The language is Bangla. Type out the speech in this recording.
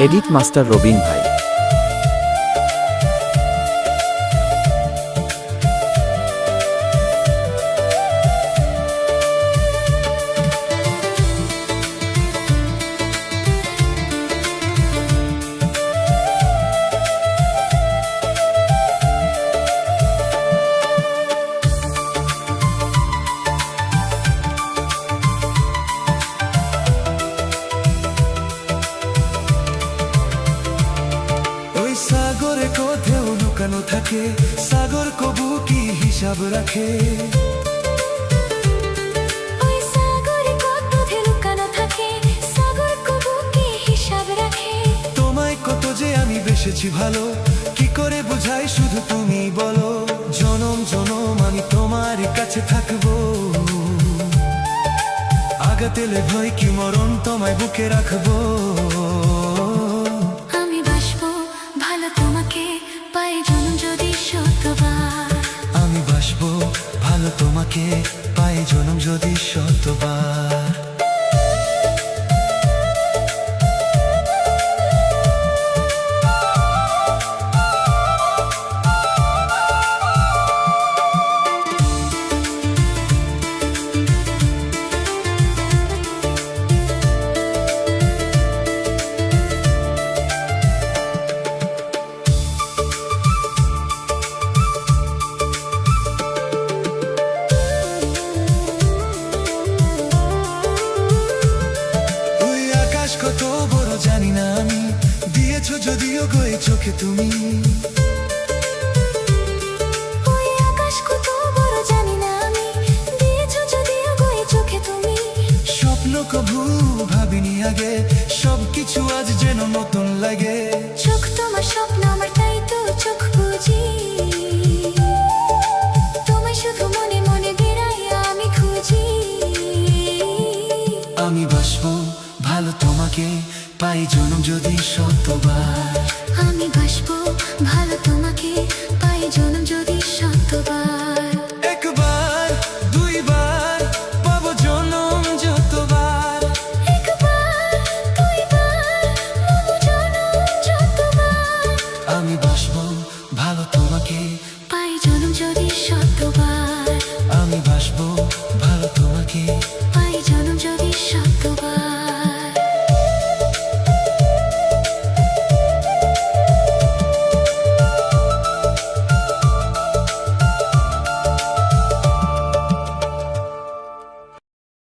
এডিট মাস্টার রবিন ভাই। সাগরে কোথাও লুকানো থাকে, সাগর কবু কি হিসাব রাখে? ওই সাগরে কোথাও লুকানো থাকে, সাগর কবু কি হিসাব রাখে? তোমায় কত যে আমি বেসেছি ভালো, কি করে বুঝাই শুধু তুমি বলো। জনম জনম আমি তোমার কাছে থাকবো, আগাতেলে ভয় কি মরণ তোমায় বুকে রাখবো। আমি বাসবো ভালো তোমাকে পাই জনম যদি শতবার। আমি কত বড় জানি না আমি, দিয়েছো যদিও গো চোখে তুমি। ওই আকাশ কত বড় জানি না আমি, দিয়েছো যদিও গো চোখে তুমি। স্বপ্ন কভু ভাবিনি আগে, সবকিছু আজ যেন নতুন লাগে। চোখ তোমার স্বপ্ন আমার, তাই তো চোখ বুঝি। তোমায় শুধু মনে মনে বেড়াই আমি খুঁজি। আমি বাসবো ভালো তোমাকে পাই জনম যদি শতবার। আমি বাসবো ভালো তোমাকে পাই জনম যদি শতবার। একবার দুইবার পাবো জনম যতবার। একবার দুইবার পাবো জনম যতবার। আমি বাসবো ভালো তোমাকে পাই জনম যদি শতবার। আমি বাসবো ভালো তোমাকে।